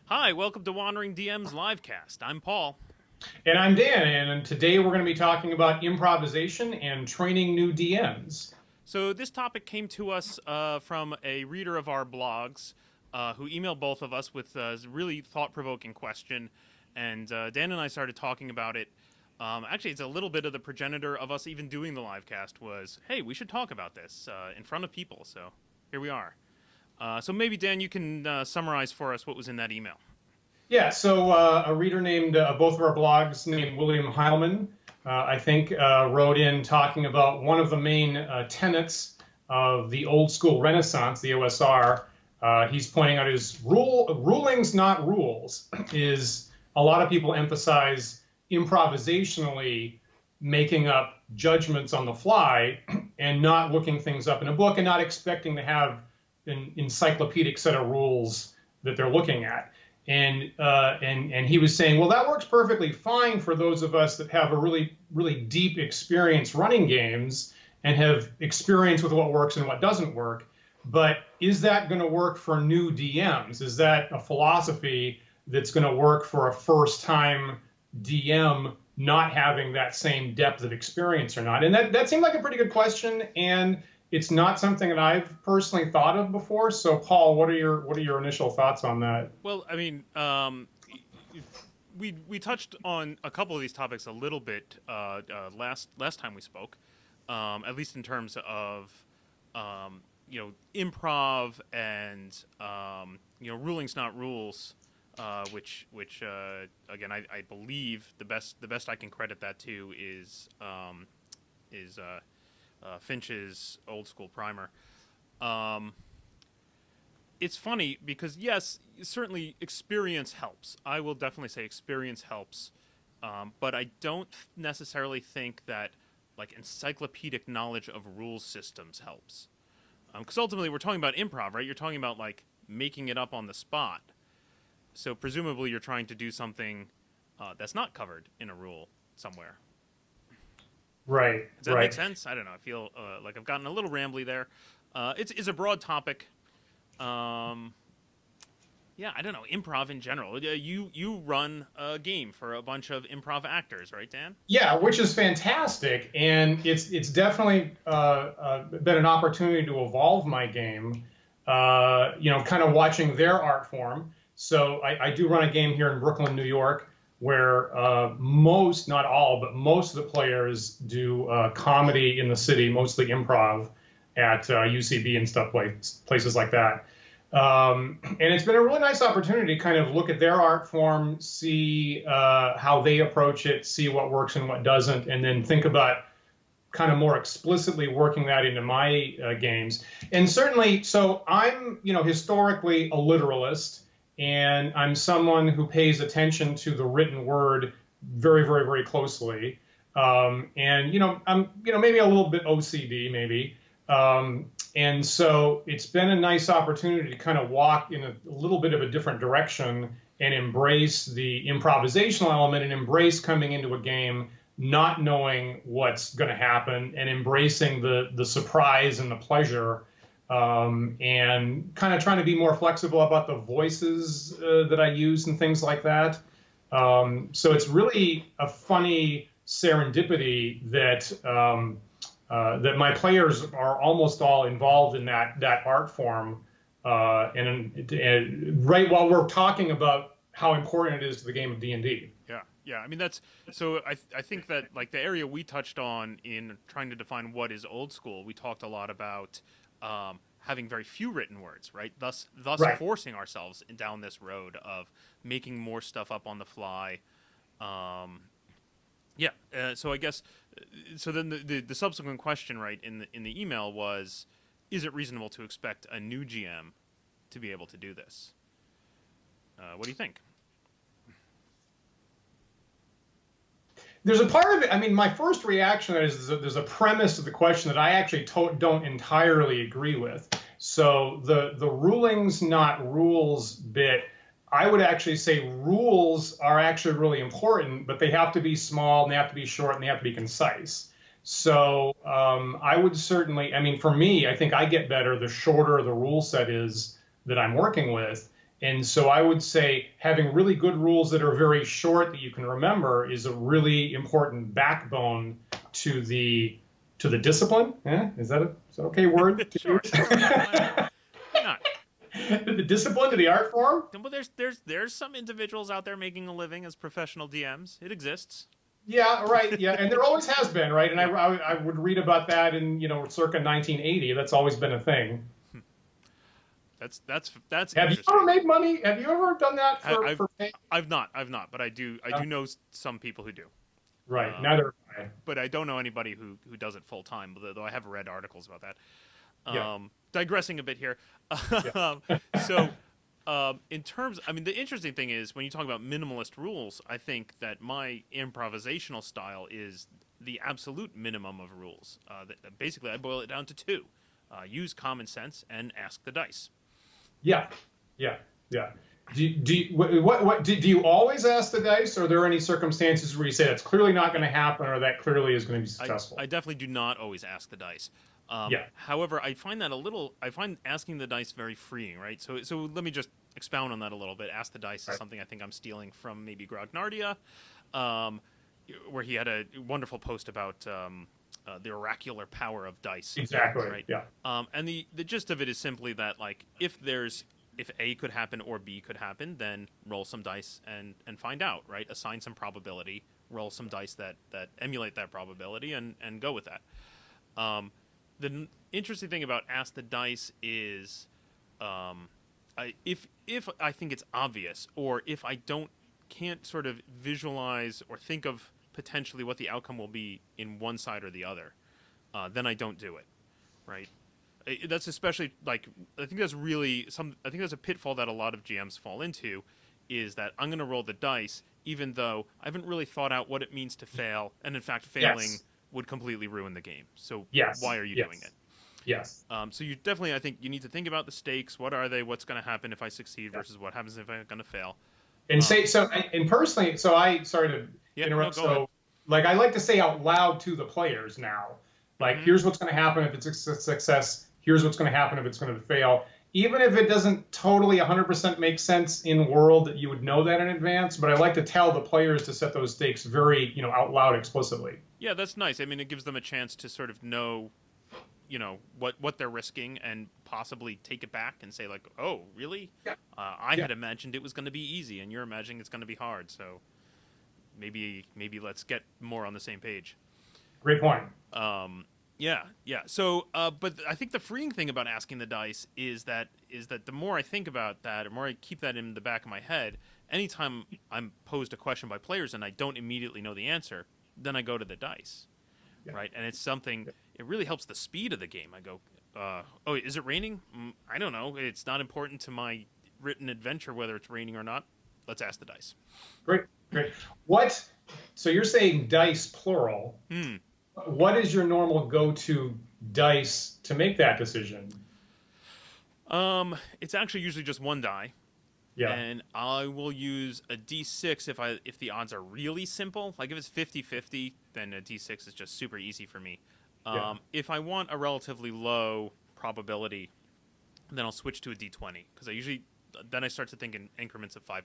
Hi, welcome to Wandering DM's livecast. I'm Paul. And I'm Dan, and today we're going to be talking about improvisation and training new DMs. So, this topic came to us from a reader of our blogs who emailed both of us with a really thought provoking question. And Dan and I started talking about it. Actually, it's a little bit of the progenitor of us even doing the livecast was, hey, we should talk about this in front of people. So, here we are. So, maybe, Dan, you can summarize for us what was in that email. Yeah, so a reader named both of our blogs named William Heilman, I think, wrote in talking about one of the main tenets of the old school Renaissance, the OSR. He's pointing out his rulings, not rules, is a lot of people emphasize improvisationally making up judgments on the fly and not looking things up in a book and not expecting to have an encyclopedic set of rules that they're looking at. And he was saying, well, that works perfectly fine for those of us that have a really deep experience running games and have experience with what works and what doesn't work. But is that going to work for new DMs? Is that a philosophy that's going to work for a first-time DM not having that same depth of experience or not? And that seemed like a pretty good question, and it's not something that I've personally thought of before. So, Paul, what are your initial thoughts on that? Well, I mean, we touched on a couple of these topics a little bit last time we spoke, at least in terms of improv and rulings not rules, which again I believe the best I can credit that to is Finch's old school primer. It's funny because yes, certainly experience helps. I will definitely say experience helps, but I don't necessarily think that like encyclopedic knowledge of rules systems helps. Because ultimately we're talking about improv, right? You're talking about like making it up on the spot. So presumably you're trying to do something that's not covered in a rule somewhere. Right, Does that make right. sense? I don't know. I feel like I've gotten a little rambly there. It's a broad topic. Um, yeah, I don't know. Improv in general. You run a game for a bunch of improv actors, right, Dan? Yeah, which is fantastic, and it's definitely been an opportunity to evolve my game. Kind of watching their art form. So I do run a game here in Brooklyn, New York, where most, not all, but most of the players do comedy in the city, mostly improv at UCB and stuff like places like that. And it's been a really nice opportunity to kind of look at their art form, see how they approach it, see what works and what doesn't, and then think about kind of more explicitly working that into my games. And certainly, so I'm, historically a literalist, and I'm someone who pays attention to the written word very, very, very closely. And I'm, maybe a little bit OCD, maybe. And so it's been a nice opportunity to kind of walk in a little bit of a different direction and embrace the improvisational element and embrace coming into a game not knowing what's going to happen and embracing the surprise and the pleasure, and kind of trying to be more flexible about the voices that I use and things like that. So it's really a funny serendipity that my players are almost all involved in that art form, and right while we're talking about how important it is to the game of D&D. Yeah, yeah. I mean that's so. I think that like the area we touched on in trying to define what is old school, we talked a lot about having very few written words, right? Thus Right. forcing ourselves down this road of making more stuff up on the fly. Um, yeah. So I guess so. Then the subsequent question, right, in the email was, is it reasonable to expect a new GM to be able to do this? What do you think? There's a part of it. I mean, my first reaction is there's a premise to the question that I actually don't entirely agree with. So the rulings, not rules bit, I would actually say rules are actually really important, but they have to be small and they have to be short and they have to be concise. So I would certainly, I mean, for me, I think I get better the shorter the rule set is that I'm working with. And so I would say having really good rules that are very short that you can remember is a really important backbone to the discipline. Is that okay word to Sure, use? sure. Why not? The discipline to the art form? Well, there's some individuals out there making a living as professional DMs. It exists. Yeah, right. Yeah, and there always has been, right? And Yeah. I would read about that in circa 1980. That's always been a thing. That's Have you interesting. ever made money? Have you ever done that I, for I've for pay? I've not, but I do know some people who do. Right. Um, Neither have I. but I don't know anybody who does it full time. Though I have read articles about that. Yeah. Digressing a bit here. um, Yeah. so, in terms, I mean, the interesting thing is when you talk about minimalist rules, I think that my improvisational style is the absolute minimum of rules. Basically, I boil it down to two: use common sense and ask the dice. Yeah. Yeah. Yeah. Do you always ask the dice? Or are there any circumstances where you say that's clearly not going to happen, or that clearly is going to be successful? I definitely do not always ask the dice. Yeah. However, I find that I find asking the dice very freeing, right? So let me just expound on that a little bit. Ask the dice is Right. something I think I'm stealing from maybe Grognardia, um, where he had a wonderful post about the oracular power of dice, Exactly. right? Yeah. And the gist of it is simply that like if A could happen or B could happen, then roll some dice and find out, right? Assign some probability, roll some dice that emulate that probability, and go with that. The interesting thing about ask the dice is, if I think it's obvious, or if I can't sort of visualize or think of potentially what the outcome will be in one side or the other, then I don't do it, right? That's especially like I think that's really I think that's a pitfall that a lot of GMs fall into, is that I'm going to roll the dice even though I haven't really thought out what it means to fail, and in fact failing Yes. would completely ruin the game. So Yes. why are you doing Yes. it? Yes. So you definitely, I think, you need to think about the stakes. What are they? What's going to happen if I succeed Yeah. versus what happens if I'm going to fail? And Um, say so. And personally, so I sorry to yeah, no, interrupt. go ahead. So, like, I like to say out loud to the players now, like, Hmm. here's what's going to happen if it's a success. Here's what's going to happen if it's going to fail. Even if it doesn't totally 100% make sense in world, that you would know that in advance. But I like to tell the players to set those stakes very, out loud, explicitly. Yeah, that's nice. I mean, it gives them a chance to sort of know, what they're risking and possibly take it back and say like, oh, really? Yeah. I Yeah. had imagined it was going to be easy, and you're imagining it's going to be hard. So maybe let's get more on the same page. Great point. Yeah, yeah. So, but I think the freeing thing about asking the dice is that the more I think about that, or more I keep that in the back of my head, anytime I'm posed a question by players and I don't immediately know the answer, then I go to the dice, Yeah. right? And it's something. It really helps the speed of the game. I go, oh, is it raining? I don't know. It's not important to my written adventure whether it's raining or not. Let's ask the dice. Great. Great. What? So you're saying dice plural. Hmm. What is your normal go-to dice to make that decision? It's actually usually just one die. Yeah. And I will use a d6 if the odds are really simple. Like if it's 50-50, then a d6 is just super easy for me. Yeah. If I want a relatively low probability, then I'll switch to a d20 because then I start to think in increments of 5%.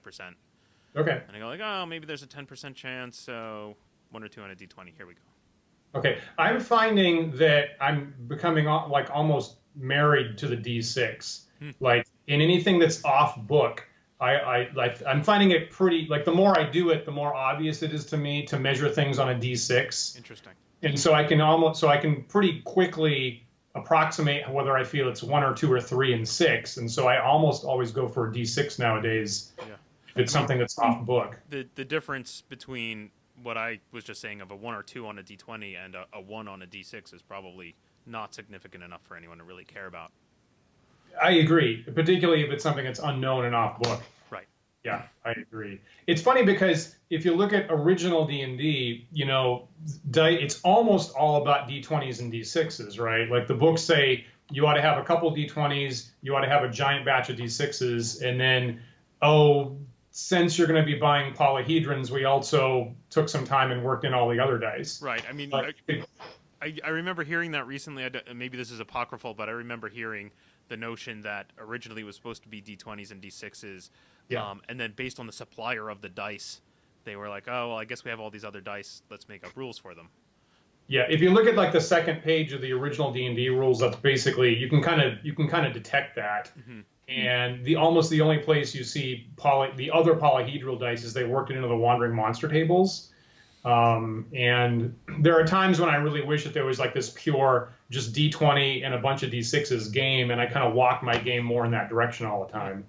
Okay. And I go like, oh, maybe there's a 10% chance, so 1 or 2 on a d20. Here we go. Okay. I'm finding that I'm becoming like almost married to the D6. Hmm. Like in anything that's off book, I'm finding it pretty like the more I do it, the more obvious it is to me to measure things on a D6. Interesting. And so I can pretty quickly approximate whether I feel it's 1 or 2 or 3 and 6. And so I almost always go for a D6 nowadays Yeah. if it's something that's off book. The difference between what I was just saying of a 1 or 2 on a d20 and a 1 on a d6 is probably not significant enough for anyone to really care about. I agree, particularly if it's something that's unknown and off book. Right. Yeah, I agree. It's funny because if you look at original D&D, it's almost all about D20s and D6s, right? Like the books say you ought to have a couple D20s, you ought to have a giant batch of D6s, and then, since you're going to be buying polyhedrons, we also took some time and worked in all the other dice. Right. I mean, I remember hearing that recently. Maybe this is apocryphal, but I remember hearing the notion that originally it was supposed to be D20s and D6s, Yeah. and then based on the supplier of the dice, they were like, oh well, I guess we have all these other dice. Let's make up rules for them. Yeah, if you look at like the second page of the original D&D rules, that's basically you can kind of detect that. Mm-hmm. And the almost the only place you see the other polyhedral dice is they worked it into the Wandering Monster tables. And there are times when I really wish that there was like this pure just D20 and a bunch of D6s game, and I kind of walk my game more in that direction all the time.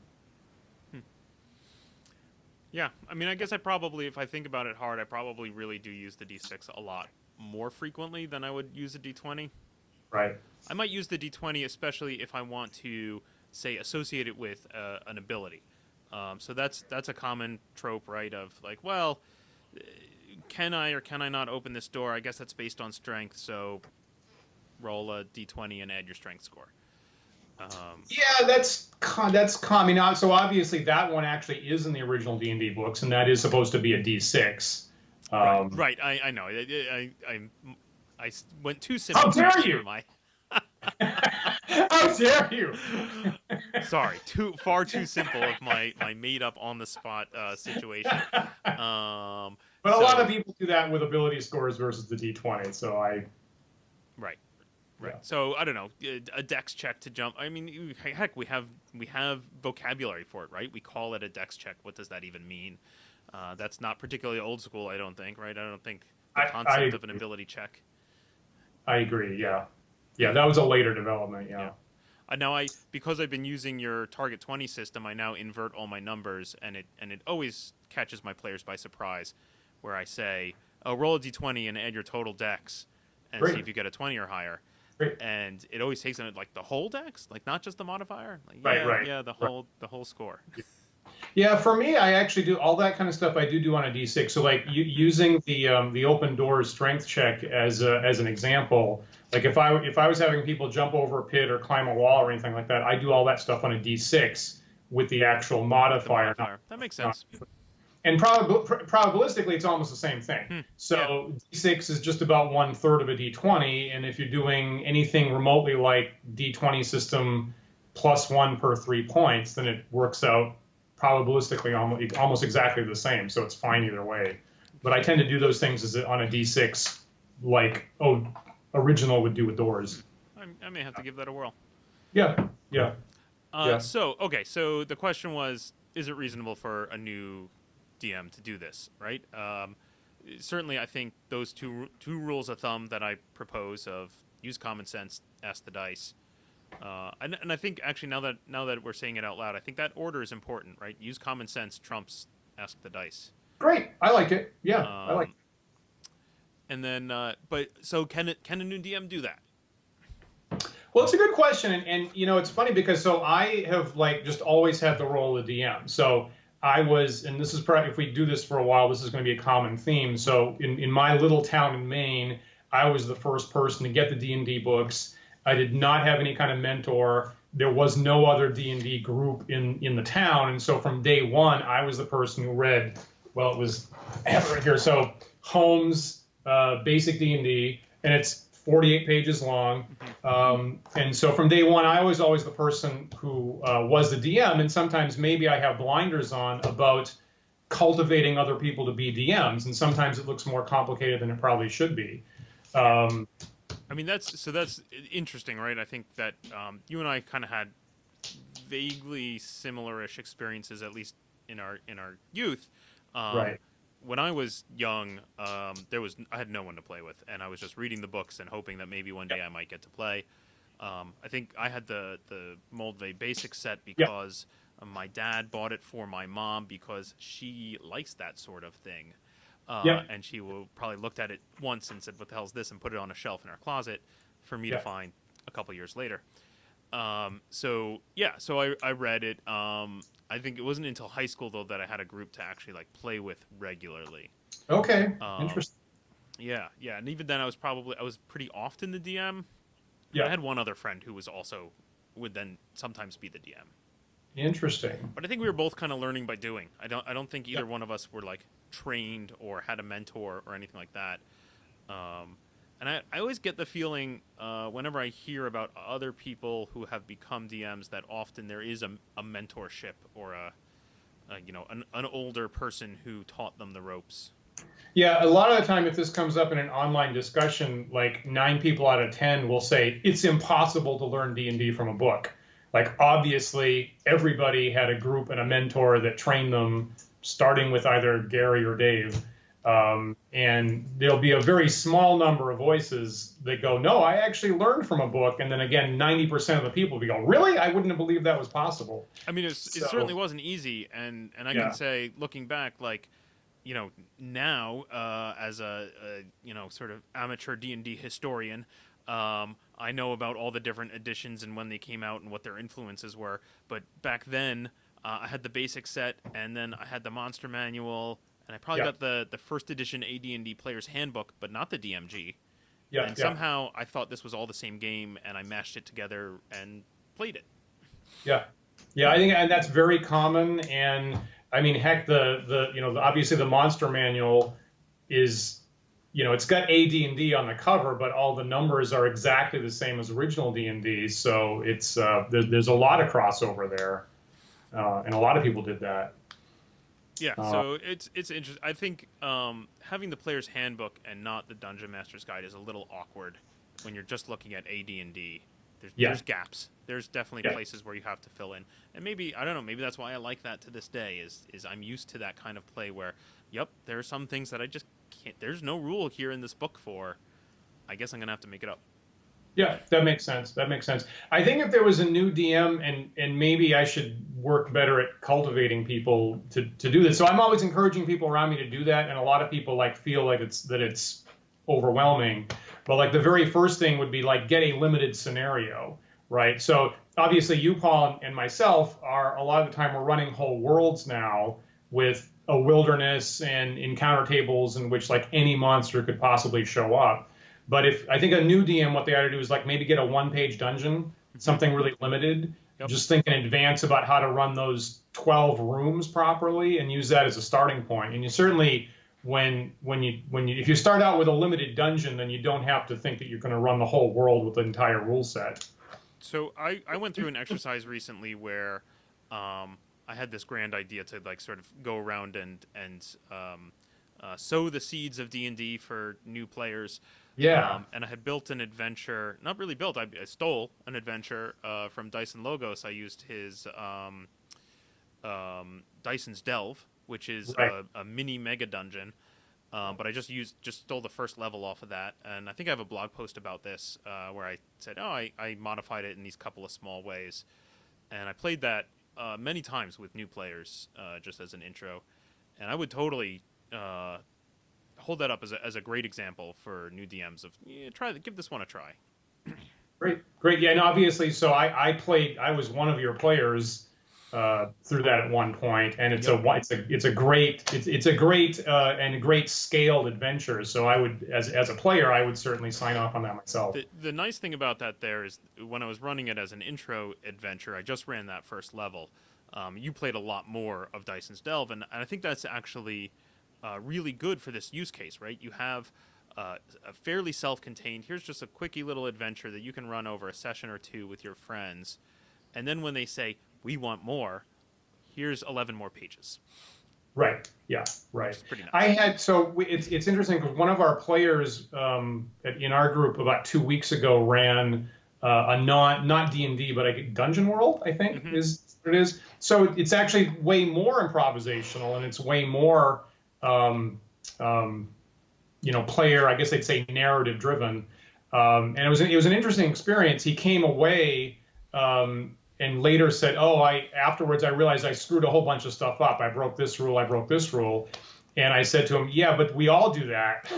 Yeah, I mean, I guess I probably, if I think about it hard, I probably really do use the D6 a lot more frequently than I would use a D20. Right. I might use the D20 especially if I want to, say, associate it with an ability. So that's a common trope, right? Of like, well, can I or can I not open this door? I guess that's based on strength, so roll a D20 and add your strength score. Yeah, that's common. Now, so obviously that one actually is in the original D&D books, and that is supposed to be a D6. Right. I know. I went too simple. How dare you? For my... How dare you? Sorry, far too simple of my made up on the spot situation. But a lot of people do that with ability scores versus the D20. So right. Yeah. So I don't know, a dex check to jump. I mean, heck, we have vocabulary for it, right? We call it a dex check. What does that even mean? That's not particularly old school, I don't think, right? I don't think the concept of an ability check. I agree. Yeah. Yeah, that was a later development. Yeah. Now because I've been using your target 20 system, I now invert all my numbers, and it always catches my players by surprise, where I say, "Oh, roll a d20 and add your total dex, and see if you get a 20 or higher." Great. And it always takes it like the whole dex, like not just the modifier. Like, right. Yeah, the whole score. Yeah, for me, I actually do all that kind of stuff. I do on a D6. So like using the open doors strength check as an example. Like if I was having people jump over a pit or climb a wall or anything like that, I do all that stuff on a D6 with the actual modifier. That makes sense. And probabilistically, it's almost the same thing. So D6 is just about 1/3 of a D20, and if you're doing anything remotely like D20 system +1 per 3 points, then it works out probabilistically almost exactly the same. So it's fine either way. But I tend to do those things on a D6, like original would do with doors. I may have to give that a whirl. Yeah. So the question was, is it reasonable for a new DM to do this, right? Certainly, I think those two rules of thumb that I propose of use common sense, ask the dice, and I think actually now that we're saying it out loud, I think that order is important, right? Use common sense trumps ask the dice. Great, I like it. Yeah, I like it. And then, but so can a new DM do that? Well, it's a good question, and it's funny because I have just always had the role of DM. So I was, and this is probably, if we do this for a while, this is going to be a common theme. So in my little town in Maine, I was the first person to get the D&D books. I did not have any kind of mentor. There was no other D&D group in the town, and so from day one, I was the person who read. Well, it was right here. So Holmes' Basic D&D, and it's 48 pages long. And so from day one, I was always the person who was the DM. And sometimes maybe I have blinders on about cultivating other people to be DMs. And sometimes it looks more complicated than it probably should be. I mean, that's interesting, right? I think that you and I kind of had vaguely similar-ish experiences, at least in our youth. Right. When I was young, I had no one to play with, and I was just reading the books and hoping that maybe one day I might get to play. I think I had the Moldvay Basic set because my dad bought it for my mom because she likes that sort of thing. And she will probably looked at it once and said, "What the hell is this?" and put it on a shelf in our closet for me to find a couple years later. So I read it. I think it wasn't until high school though that I had a group to actually play with regularly. Okay, interesting. Yeah, and even then I was pretty often the DM. Yeah, I had one other friend who would then sometimes be the DM. Interesting. But I think we were both kind of learning by doing. I don't think either one of us were trained or had a mentor or anything like that. And And I always get the feeling whenever I hear about other people who have become DMs that often there is a mentorship or an older person who taught them the ropes. Yeah, a lot of the time, if this comes up in an online discussion, like 9 people out of 10 will say it's impossible to learn D&D from a book. Like, obviously, everybody had a group and a mentor that trained them, starting with either Gary or Dave. And there'll be a very small number of voices that go, no, I actually learned from a book. And then again, 90% of the people will go, really? I wouldn't have believed that was possible. I mean, it certainly wasn't easy. And I can say, looking back, like, now as a sort of amateur D&D historian, I know about all the different editions and when they came out and what their influences were. But back then, I had the basic set, and then I had the monster manual, and I probably got the first edition AD&D Player's Handbook, but not the DMG. Yeah, and somehow I thought this was all the same game, and I mashed it together and played it. Yeah, yeah, I think, and that's very common. And I mean, heck, obviously the monster manual is, it's got AD&D on the cover, but all the numbers are exactly the same as original D&D. So it's there's a lot of crossover there, and a lot of people did that. Yeah, so it's interesting. I think having the player's handbook and not the Dungeon Master's Guide is a little awkward when you're just looking at AD&D. There's gaps. There's definitely places where you have to fill in. And maybe, I don't know, maybe that's why I like that to this day, is I'm used to that kind of play where, yep, there are some things that I just can't, there's no rule here in this book for. I guess I'm going to have to make it up. Yeah, that makes sense. That makes sense. I think if there was a new DM, and maybe I should work better at cultivating people to do this. So I'm always encouraging people around me to do that, and a lot of people feel like it's overwhelming. But like the very first thing would be like get a limited scenario, right? So obviously you, Paul, and myself are a lot of the time we're running whole worlds now with a wilderness and encounter tables in which like any monster could possibly show up. But if I think a new DM, what they ought to do is like maybe get a 1-page dungeon, something really limited. Yep. Just think in advance about how to run those 12 rooms properly and use that as a starting point. And you certainly, if you start out with a limited dungeon, then you don't have to think that you're going to run the whole world with the entire rule set. So I went through an exercise recently where I had this grand idea to like sort of go around and sow the seeds of D&D for new players. Yeah. And I had built an adventure, not really built, I stole an adventure from Dyson Logos. I used his Dyson's Delve, which is a mini mega dungeon. But I just stole the first level off of that. And I think I have a blog post about this where I said, I modified it in these couple of small ways. And I played that many times with new players just as an intro. And I would totally hold that up as a great example for new DMs of give this one a try. Great. Yeah, and obviously, so I was one of your players through that at one point, and it's a great and great scaled adventure. So I would, as a player, I would certainly sign off on that myself. The nice thing about that there is when I was running it as an intro adventure, I just ran that first level. You played a lot more of Dyson's Delve, and I think that's actually really good for this use case, right? You have a fairly self-contained, here's just a quickie little adventure that you can run over a session or two with your friends. And then when they say, we want more, here's 11 more pages. Right. Yeah. Right. Which is pretty nice. It's interesting because one of our players in our group about 2 weeks ago ran a not D&D, but Dungeon World, I think is what it is. So it's actually way more improvisational, and it's way more player, I guess they'd say narrative driven. And it was an interesting experience. He came away and later said, afterwards I realized I screwed a whole bunch of stuff up. I broke this rule. And I said to him, yeah, but we all do that.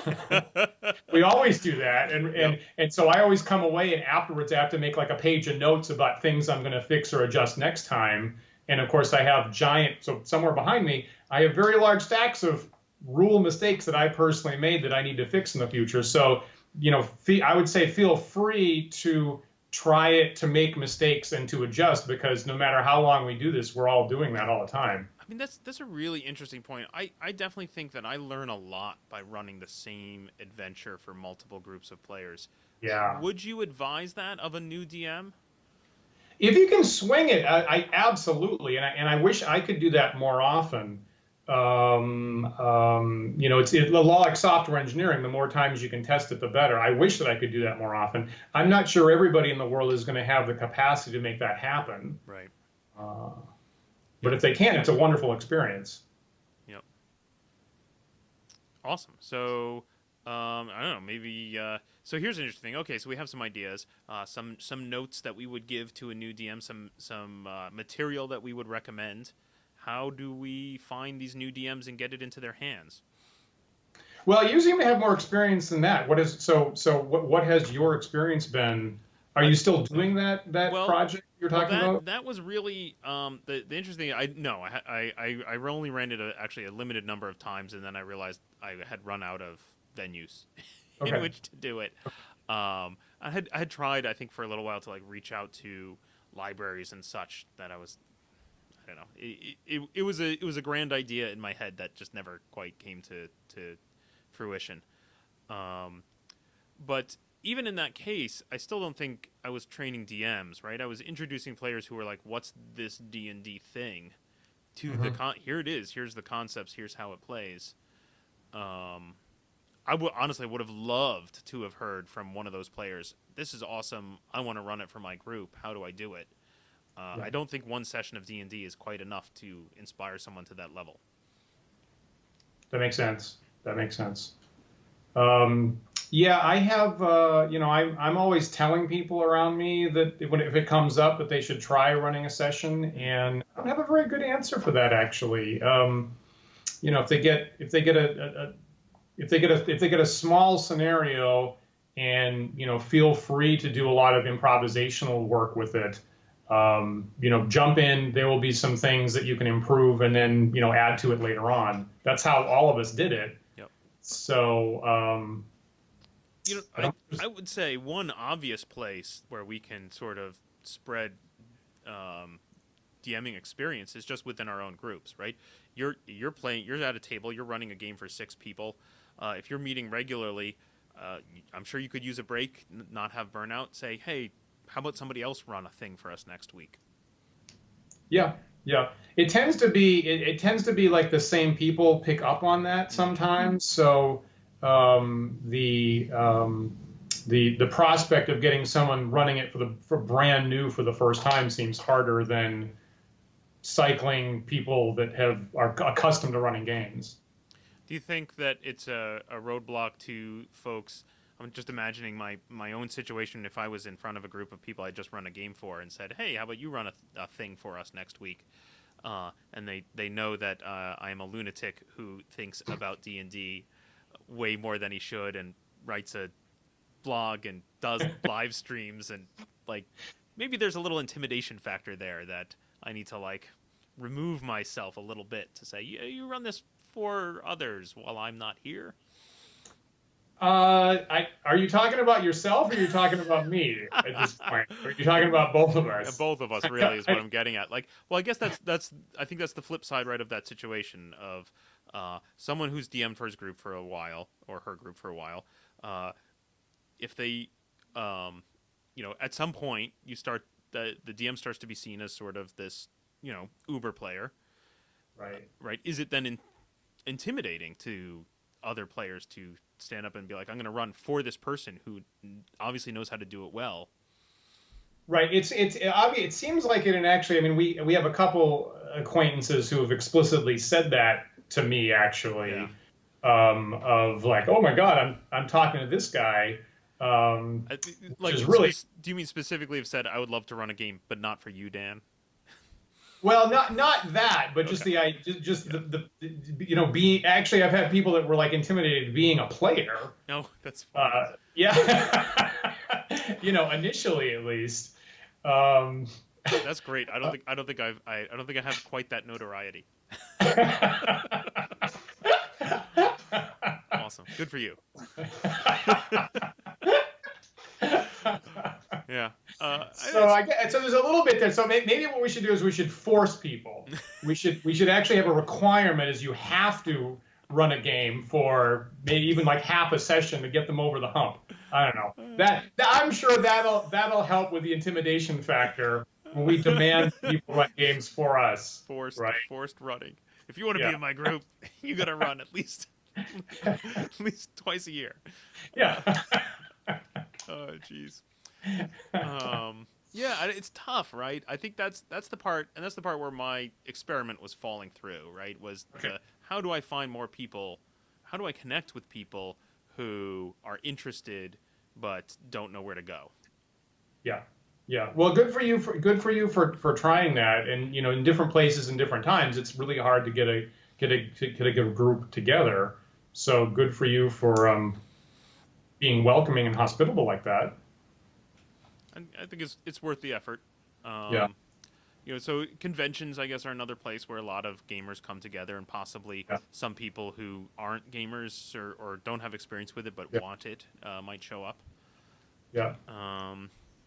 We always do that. And so I always come away, and afterwards I have to make like a page of notes about things I'm going to fix or adjust next time. And of course I have so somewhere behind me, I have very large stacks of rule mistakes that I personally made that I need to fix in the future. So, I would say feel free to try it to make mistakes and to adjust, because no matter how long we do this, we're all doing that all the time. I mean, that's a really interesting point. I definitely think that I learn a lot by running the same adventure for multiple groups of players. Yeah. Would you advise that of a new DM? If you can swing it, I absolutely, and I wish I could do that more often. It's a lot like software engineering. The more times you can test it, the better. I wish that I could do that more often. I'm not sure everybody in the world is going to have the capacity to make that happen. Right. Uh, but Yep. if they can, it's a wonderful experience. Yep. Awesome. So, I don't know. Maybe. So here's an interesting thing. Okay, so we have some ideas, some notes that we would give to a new DM, some material that we would recommend. How do we find these new DMs and get it into their hands? Well, you seem to have more experience than that. What has your experience been? Are Uh, you still doing that well, project you're well, talking about? that was really the interesting. I no, I only ran it actually a limited number of times, and then I realized I had run out of venues in Okay. which to do it. I had tried, I think, for a little while to like reach out to libraries and such. That I don't know. It was a grand idea in my head that just never quite came to fruition. Um, but even in that case, I still don't think I was training DMs, right? I was introducing players who were like, "What's this D&D thing?" To the Hmm. here it is. Here's the concepts. Here's how it plays. Um, I would honestly would have loved to have heard from one of those players. This is awesome. I want to run it for my group. How do I do it? Yeah, I don't think one session of D&D is quite enough to inspire someone to that level. that makes sense. That makes sense. Um, yeah, I have. I'm always telling people around me that if it comes up that they should try running a session, and I don't have a very good answer for that actually. If they get a small scenario, and feel free to do a lot of improvisational work with it. Jump in. There will be some things that you can improve, and then add to it later on. That's how all of us did it. Yep. So I I don't. I would say one obvious place where we can sort of spread um, DMing experience is just within our own groups, right? You're playing. You're at a table. You're running a game for 6 people. If you're meeting regularly, I'm sure you could use a break, not have burnout. Say, hey, how about somebody else run a thing for us next week? Yeah, yeah. It tends to be like the same people pick up on that Mm-hmm. sometimes. So the prospect of getting someone running it for brand new for the first time seems harder than cycling people that are accustomed to running games. Do you think that it's a roadblock to folks? I'm just imagining my own situation. If I was in front of a group of people I just run a game for and said, "Hey, how about you run a thing for us next week?" And they know that I am a lunatic who thinks about D&D way more than he should and writes a blog and does live streams and like maybe there's a little intimidation factor there that I need to like remove myself a little bit to say, yeah, you run this for others while I'm not here. Are you talking about yourself, or are you talking about me at this point? Or are you talking about both of Yeah, us? both of us really is what I'm getting at. Like, well, I guess that's I think that's the flip side, right, of that situation of someone who's DM'd for his group for a while or her group for a while. If they, at some point you start the DM starts to be seen as sort of this, Uber player, Right. right? Is it then intimidating to other players to stand up and be like, I'm going to run for this person who obviously knows how to do it well? Right. It seems like it, and actually, I mean, we have a couple acquaintances who have explicitly said that to me, Yeah. actually, of like, oh my God, I'm talking to this guy, I, which like, is really do you mean specifically have said, I would love to run a game, but not for you, Dan? well, not that, but just Okay. the I just Yeah. being actually, I've had people that were like intimidated being a player. No, that's funny. Yeah, initially at least. Um, That's great. I don't think I have quite that notoriety. Awesome. Good for you. Yeah. So I get, so there's a little bit there. So maybe what we should do is we should force people. We should actually have a requirement is you have to run a game for maybe even like half a session to get them over the hump. I don't know. I'm sure that'll help with the intimidation factor when we demand people run games for us. Right? forced running. If you want to be Yeah. in my group, you got to run at least at least twice a year. Yeah. Oh, jeez. Yeah, it's tough, right? I think that's the part, and that's the part where my experiment was falling through, right? Was Okay. how do I find more people? How do I connect with people who are interested but don't know where to go? Yeah. Yeah. Well, good for you for trying that. And in different places and different times, it's really hard to get a group together. So good for you for being welcoming and hospitable like that. And I think it's worth the effort. Yeah. So conventions, I guess, are another place where a lot of gamers come together, and possibly Yeah. some people who aren't gamers or don't have experience with it but Yeah. want it might show up. Yeah.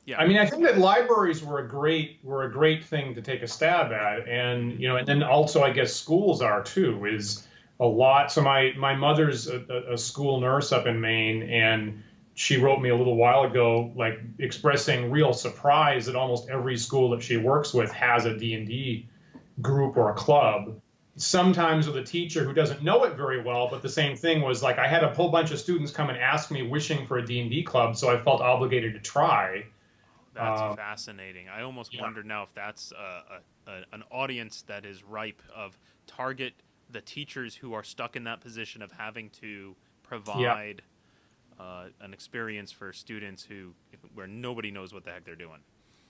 Yeah, I mean, I think that libraries were a great thing to take a stab at, and then also I guess schools are too. Is a lot. So my mother's a school nurse up in Maine, and she wrote me a little while ago, like expressing real surprise that almost every school that she works with has a D&D group or a club. Sometimes with a teacher who doesn't know it very well, but the same thing was like I had a whole bunch of students come and ask me wishing for a D&D club, so I felt obligated to try. that's fascinating. I almost Yeah. wonder now if that's an audience that is ripe of target the teachers who are stuck in that position of having to Yeah. provide an experience for students where nobody knows what the heck they're doing.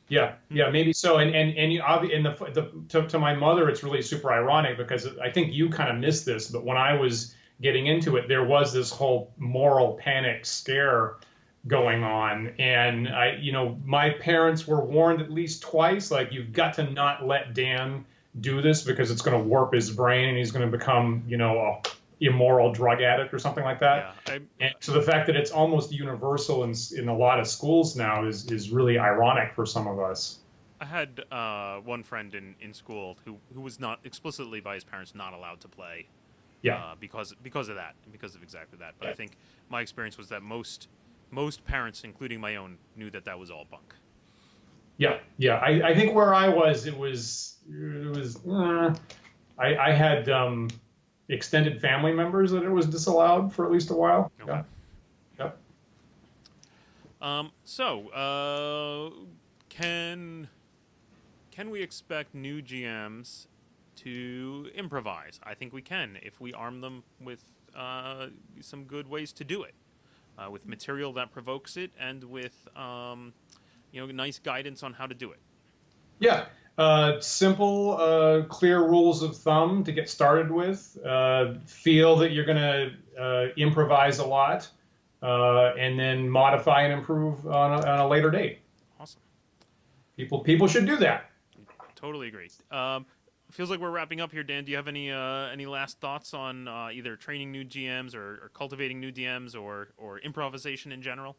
Yeah, yeah, maybe so. To my mother, it's really super ironic because I think you kind of missed this, but when I was getting into it, there was this whole moral panic scare going on, and my parents were warned at least twice, like you've got to not let Dan do this because it's going to warp his brain and he's going to become, a immoral drug addict or something like that. Yeah, And so the fact that it's almost universal in a lot of schools now is really ironic for some of us. I had one friend in school who was not explicitly by his parents not allowed to play Yeah, because of that, because of exactly that. But I think my experience was that most parents, including my own, knew that was all bunk. yeah, yeah. I think where I was, I had extended family members that it was disallowed for at least a while. Okay. Yeah, yeah. Can we expect new GMs to improvise? I think we can if we arm them with some good ways to do it, with material that provokes it, and with nice guidance on how to do it. Yeah, simple, clear rules of thumb to get started with. Feel that you're going to improvise a lot, and then modify and improve on a later date. Awesome. People should do that. Totally agree. Feels like we're wrapping up here, Dan. Do you have any last thoughts on either training new GMs or cultivating new DMs or improvisation in general?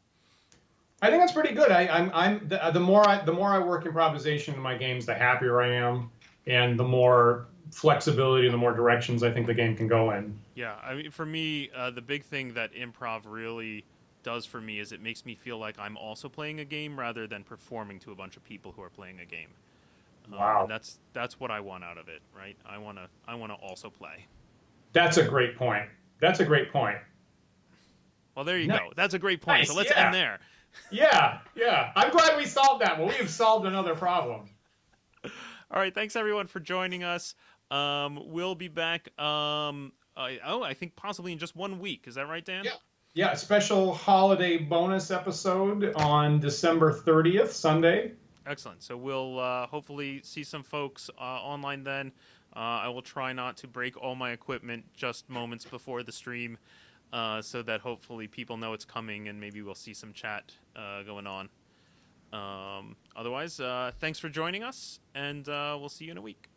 I think that's pretty good. The more I work improvisation in my games, the happier I am, and the more flexibility and the more directions I think the game can go in. Yeah, I mean, for me, the big thing that improv really does for me is it makes me feel like I'm also playing a game rather than performing to a bunch of people who are playing a game. Wow, And that's what I want out of it, right? I wanna also play. that's a great point. That's a great point. Well, there you Nice. go. That's a great point. So Nice, let's yeah. end there. Yeah, yeah. I'm glad we solved that. Well, we have solved another problem. All right, thanks everyone for joining us. We'll be back. I think possibly in just 1 week. Is that right, Dan? Yeah. Yeah, a special holiday bonus episode on December 30th, Sunday. Excellent. So we'll hopefully see some folks online then. I will try not to break all my equipment just moments before the stream, so that hopefully people know it's coming and maybe we'll see some chat going on. Otherwise, thanks for joining us, and we'll see you in a week.